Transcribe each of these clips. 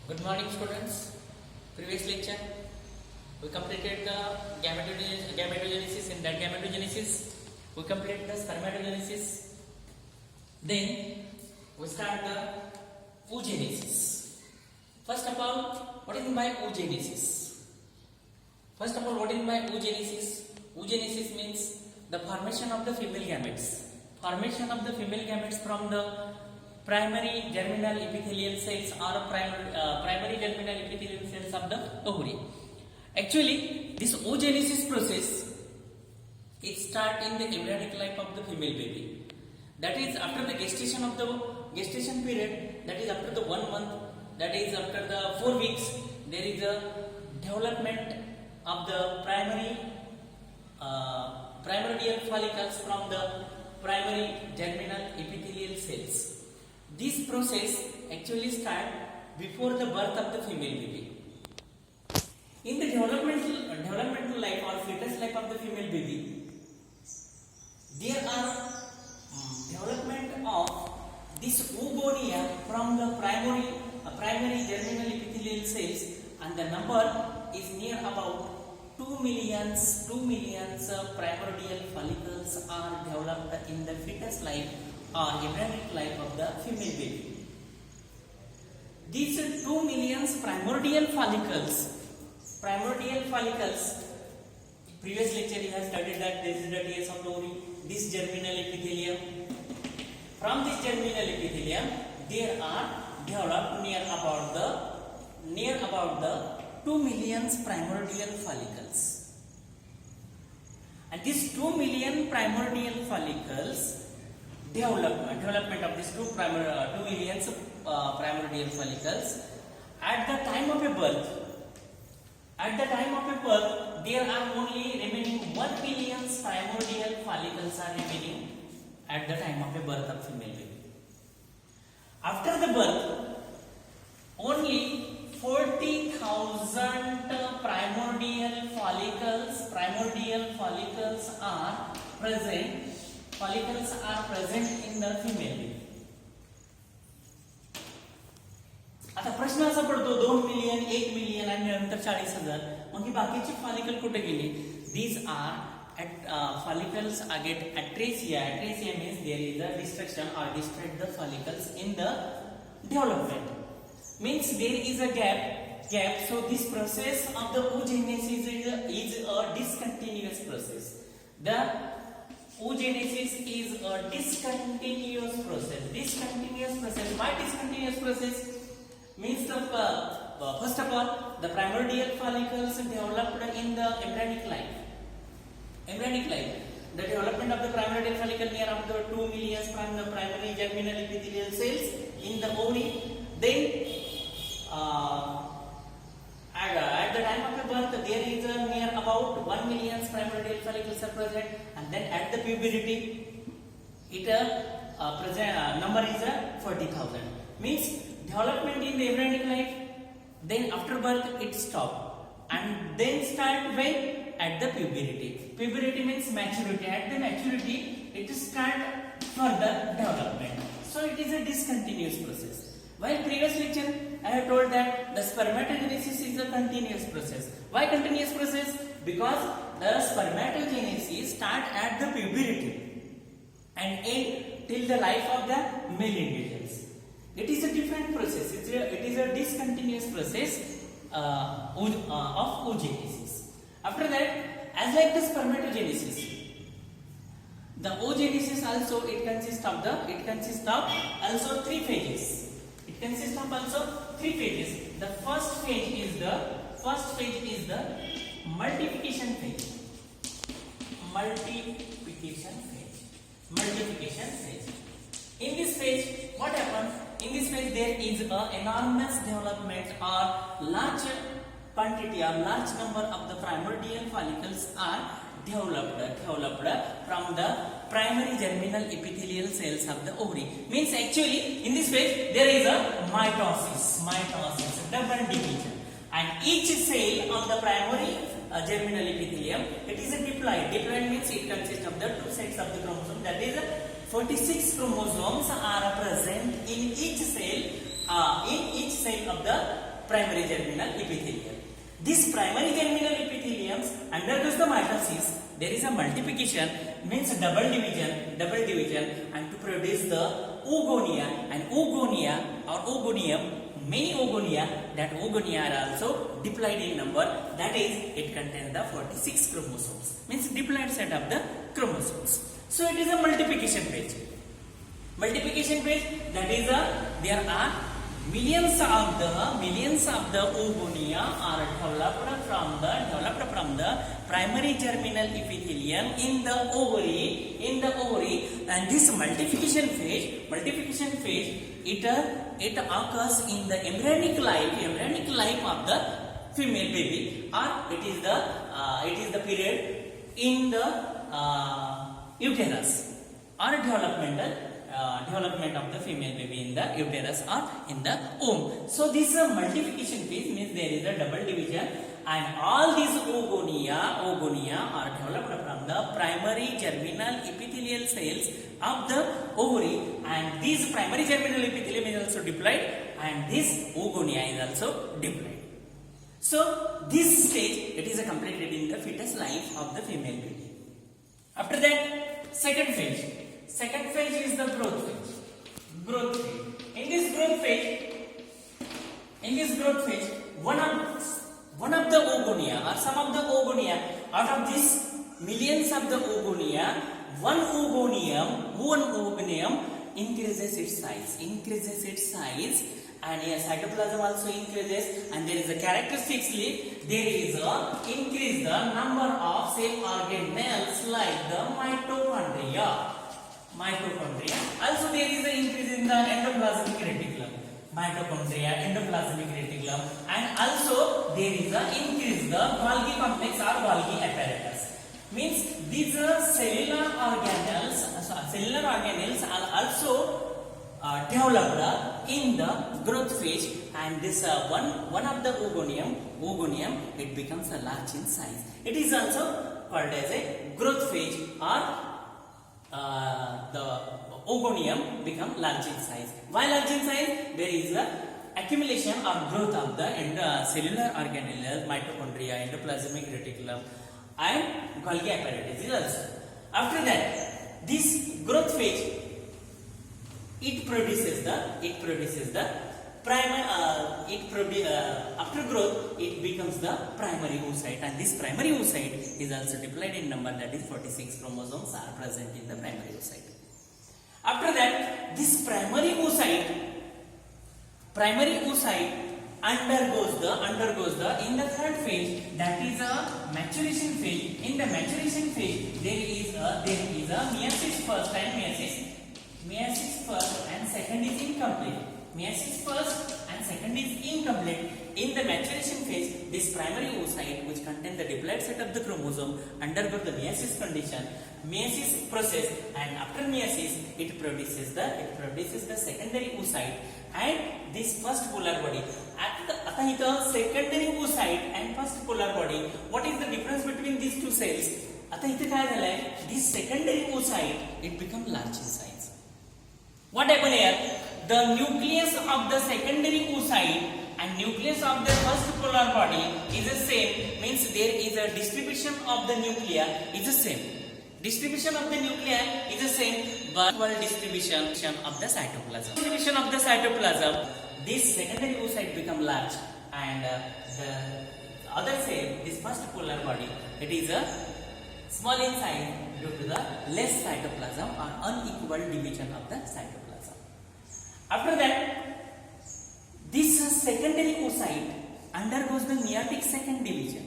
Good morning, students. Previous lecture we completed the gametogenesis. In that gametogenesis we completed the spermatogenesis. Then we start the oogenesis. First of all, what is my oogenesis? First of all, what is my oogenesis? Oogenesis means the formation of the female gametes. Formation of the female gametes from the primary germinal epithelial cells or primary germinal epithelial cells of the ovary. Actually, this oogenesis process it starts in the embryonic life of the female baby. That is after the gestation of the gestation period. That is after the 1 month. That is after the 4 weeks. There is a development of the primordial follicles from the primary germinal epithelial cells. This process actually starts before the birth of the female baby. In the developmental life or fetus life of the female baby, there are development of this oogonia from the primary germinal epithelial cells, and the number is near about 2 million primordial follicles are developed in the fetus life or embryonic life of the female baby. These 2 million primordial follicles, previous lecture you have studied that this is the TS of the ovary, this germinal epithelium. From this germinal epithelium, there are developed near about the 2 million primordial follicles. And these 2 million primordial follicles development of these 2 million primordial follicles at the time of a birth. At the time of a birth, there are only remaining 1 million primordial follicles are remaining at the time of a birth of female baby. After the birth, only 40,000 primordial follicles are present. Follicles are present in the female baby. आता प्रश्न असा पडतो 2 million 1 million आणि नंतर 40,000 मग ही बाकीची follicle कुठे गेली? These are follicles get atresia. Atresia means there is a destruction or destroyed the follicles in the development. Means there is a gap. So this process of the oogenesis is a discontinuous process. The oogenesis is a discontinuous process. Why discontinuous process? Means the first of all, the primordial follicles developed in the embryonic life. The development of the primordial follicle near up to 2 million from the primary germinal epithelial cells in the ovary. Then at the time of the birth, there is near about 1 million primordial follicles are present, and then at the puberty, it number is 40,000. Means development in the embryonic life, then after birth it stop, and then start when? At the puberty. Puberty means maturity. At the maturity, it start further development. So it is a discontinuous process. While previous lecture I have told that the spermatogenesis is a continuous process. Why continuous process? Because the spermatogenesis start at the puberty and end till the life of the male individuals. It is a different process. It is a discontinuous process of oogenesis. After that, as like the spermatogenesis, the oogenesis also it consists of also 3 phases. It consists of also 3 phases. The first phase is the multiplication phase. In this phase, what happens? In this phase, there is an enormous development or large quantity or large number of the primordial follicles are developed from the primary germinal epithelial cells of the ovary. Means actually in this phase there is a mitosis, double division, and each cell of the primary germinal epithelium it is a diploid. Diploid means it consists of the 2 sets of the chromosome. That is 46 chromosomes are present in each cell of the primary germinal epithelium. This primary germinal epithelium undergoes the mitosis. There is a multiplication, means double division, and to produce the oogonia, and oogonia or oogonium, many oogonia, that oogonia are also diploid in number, that is, it contains the 46 chromosomes, means diploid set of the chromosomes. So it is a multiplication phase. Multiplication phase, that is there are millions of the oogonia are developed from the primary germinal epithelium in the ovary, and this multiplication phase it occurs in the embryonic life of the female baby, or it is the period in the uterus, or development of the female baby in the uterus or in the womb. So this multiplication phase means there is a double division, and all these oogonia are developed from the primary germinal epithelial cells of the ovary, and this primary germinal epithelium is also diploid, and this oogonia is also diploid. So this stage, it is completed in the fetus life of the female baby. After that, second phase is the growth phase. In this growth phase, one of the oogonia, or some of the oogonia, out of these millions of the oogonia, one oogonium increases its size, and cytoplasm also increases, and there is a characteristically there is a increase the number of cell organelles like the mitochondria. Also there is an increase in the endoplasmic reticulum, and also there is an increase the Golgi complex or Golgi apparatus. Means these cellular organelles are also developed in the growth phase, and this one of the oogonium it becomes a large in size. It is also called as a growth phase, or the oogonium become large in size. Why large in size? There is a accumulation or growth of the cellular organelles, mitochondria, endoplasmic reticulum, and Golgi apparatus is also. After that, this growth phase it produces the after growth it becomes the primary oocyte, and this primary oocyte is also diploid in number, that is 46 chromosomes are present in the primary oocyte. After that, this primary oocyte undergoes the in the third phase, that is a maturation phase. In the maturation phase, there is a meiosis first and second is incomplete. In the maturation phase, this primary oocyte, which contains the diploid set of the chromosome, undergoes the meiosis process, and after meiosis, it produces the secondary oocyte and this first polar body. आता इथं secondary oocyte and first polar body, what is the difference between these two cells? आता इथे काय झालंय? This secondary oocyte it become large in size. What happened here? The nucleus of the secondary oocyte and nucleus of the first polar body is the same, means there is a distribution of the nuclei is the same. Distribution of the nuclei is the same, but distribution of the cytoplasm. This secondary oocyte become large, and the other cell, this first polar body, it is a small in size due to the less cytoplasm or unequal division of the cytoplasm. After that, this secondary oocyte undergoes the meiotic second division.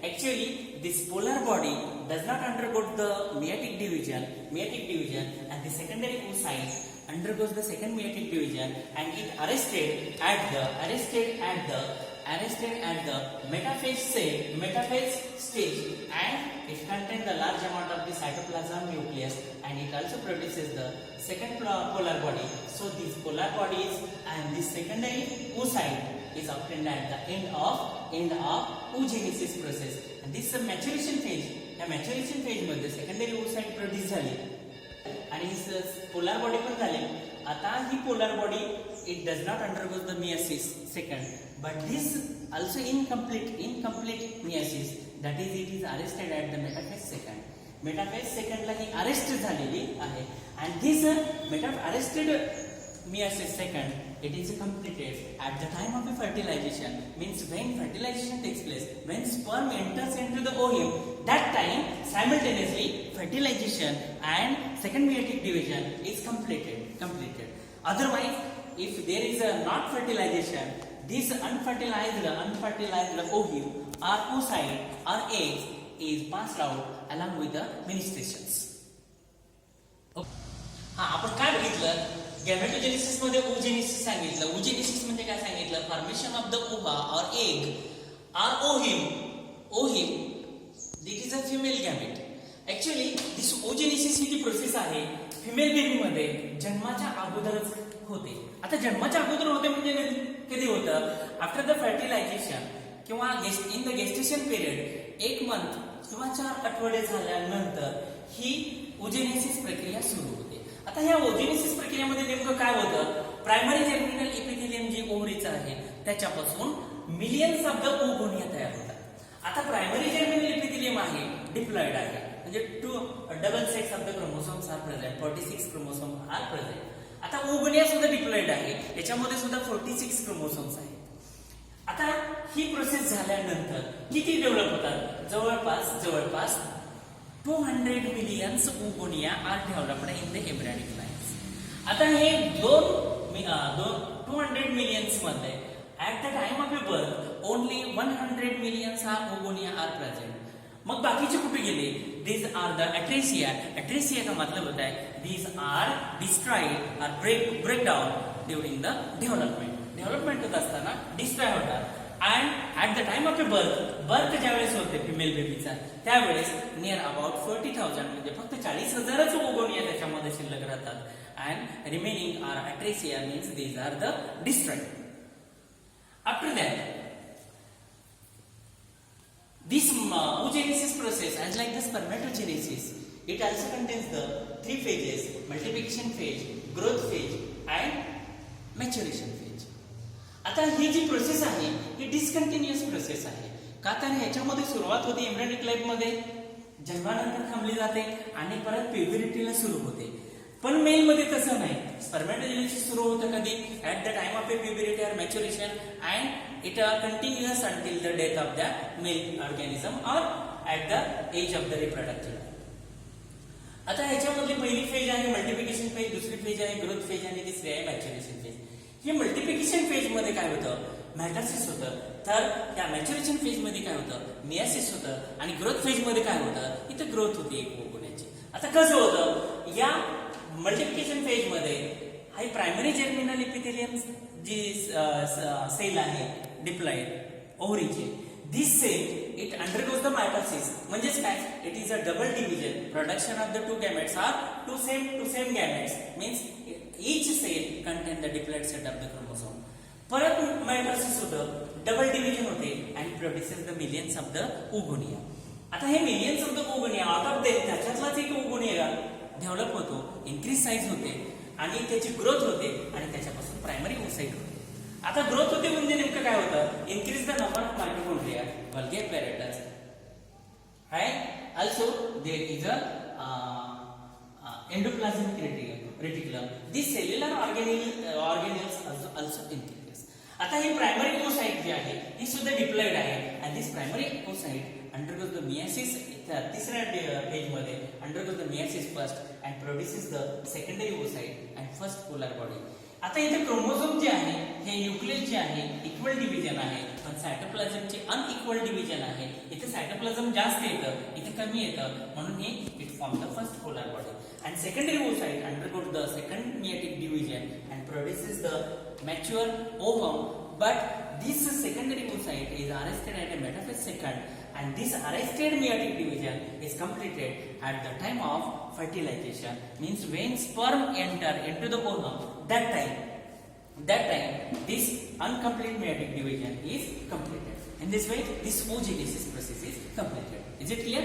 Actually, this polar body does not undergo the meiotic division, and the secondary oocyte undergoes the second meiotic division, and it arrested at the metaphase stage, and it contains the large amount of the cytoplasm nucleus, and it also produces the second polar body. So these polar bodies and this secondary oocyte is obtained at the end of oogenesis process, and this is a maturation phase. The maturation phase मध्ये secondary oocyte produce झाली आणि polar body पण झाले. आता ही polar body, it does not undergo the meiosis second, but this also incomplete meiosis, that is it is arrested at the metaphase second. Metaphase second La he arrest झालेली आहे, and this arrested meiosis second, it is completed at the time of the fertilization, means when fertilization takes place, when sperm enters into the ovum, that time simultaneously fertilization and second meiotic division is completed. Otherwise, if there is a not fertilization, this unfertilized ovum or oocyte or eggs is passed out along with the menstruations. आपण काय बघितलं, गॅमेटोजेनेसिस मध्ये oogenesis सांगितलं. oogenesis म्हणजे काय सांगितलं, formation of the ओव्हा और egg और ovum, this is a female gamete. Actually this oogenesis ही जी प्रोसेस आहे फिमेल बेबी मध्ये जन्माच्या अगोदरच होते. आता जन्माच्या अगोदर होते म्हणजे कधी होतं, आफ्टर द फर्टिलायझेशन किंवा in the gestation period 1 month किंवा 4 आठवडे झाल्यानंतर ही oogenesis प्रक्रिया सुरू होते. आता ह्या oogenesis प्रक्रियेमध्ये नेमकं काय होतं, प्रायमरी जर्मिनल एपिथेलियम जे ओव्हरीचं आहे त्याच्यापासून मिलियन्स ऑफ द ओगोनिया तयार होतात. आता प्रायमरी जर्मिनल एपिथेलियम आहे डिप्लॉइड आहे, म्हणजे 2 double sets of the chromosomes are present, 46 chromosome are present. आता ओगोनिया सुद्धा डिप्लॉइड आहे, याच्यामध्ये सुद्धा 46 क्रोमोसोम्स आहेत. आता ही प्रोसेस झाल्यानंतर किती डेव्हलप होतात, जवळपास 200 millions oogonia are developed in the embryonic lines. आता हे 200 मिलियन्स मध्ये at the time of birth only 100 millions oogonia are present. मग बाकीचे कुठे गेले, these are the atresia. atresia का मतलब होता है these are destroyed or break down during the development होत असताना डिस्ट्रॉय होतात. and at the time of birth ज्यावेळेस होते फिमेल बेबीचा त्यावेळेस नियर अबाउट 40,000 म्हणजे फक्त 40,000च oogonia त्याच्यामध्ये शिल्लक राहतात. and remaining are atresia, means these are the destroyed. After that, this oogenesis process, as like the spermatogenesis, it also contains the 3 phases: multiplication phase, growth phase and maturation phase. आता ही जी process आहे ही डिस्कंटिन्युअस process आहे. का तर ह्याच्यामध्ये सुरुवात होते embryonic life मध्ये, जन्मानंतर थांबली जाते आणि परत प्युबरिटीला सुरू होते. पण मेल मध्ये तसं नाही, स्पर्मॅटोजेनेसिस सुरू होतं कधी, at the time of puberty और maturation, and it continuous until the death of the male organism और at the age of the reproductive. आता ह्याच्यामधली पहिली फेज आहे मल्टिप्लिकेशन फेज, दुसरी फेज आहे ग्रोथ फेज आणि तिसरी आहे मॅच्युरेशन फेज. हे मल्टिप्लिकेशन फेज मध्ये काय होतं, मॅटासिस होतं. तर त्या मॅच्युरेशन फेज मध्ये काय होतं, मियासिस होतं. आणि ग्रोथ फेज मध्ये काय होतं, इथं ग्रोथ होती oogonia. आता कसं होतं, या मल्टिप्लिकेशन फेज मध्ये हा प्रायमरी जर्मिनल एपिथेलियम जी सेल आहे डिप्लॉइड ओव्हरीचे, this cell it undergoes the mitosis. म्हणजेच काय, it is a double division, production of the 2 gametes are two same gametes, means each cell contain the diploid set of the chromosome. परत mitosis होतं, double division होते and produces the millions of the oogonia. आता हे millions of the oogonia out of त्याच्यातलाच एक oogonia develop होतो, increase size होते आणि त्याची ग्रोथ होते आणि त्याच्यापासून प्रायमरी oocyte होते. आता ग्रोथ होते म्हणजे नेमकं काय होतं, increase the number of mitochondria, Golgi apparatus, and also there is a endoplasmic reticulum. These cellular organelles also increase. आता ही प्रायमरी oocyte जी आहे ही सुद्धा डिप्लॉइड आहे आणि this primary oocyte undergoes the meiosis. तिसऱ्या फेज मध्ये undergoes the meiosis first and produces the secondary oocyte and first polar body. आता इथे chromosome जे आहे हे न्यूक्लियस जे आहे इक्वल डिव्हिजन आहे, पण सायटोप्लाझमचे अनइक्वल डिव्हिजन आहे. इथे सायटोप्लाझम जास्त येतं, इथे कमी येतं, म्हणून हे it form the first polar body. And secondary oocyte undergoes the second meiotic division and produces the mature ovum. But this secondary oocyte is arrested at a metaphase second, and this arrested meiotic division is completed at the time of fertilization, means when sperm enter into the ovum, that time this incomplete meiotic division is completed. In this way, this oogenesis process is completed. Is it clear?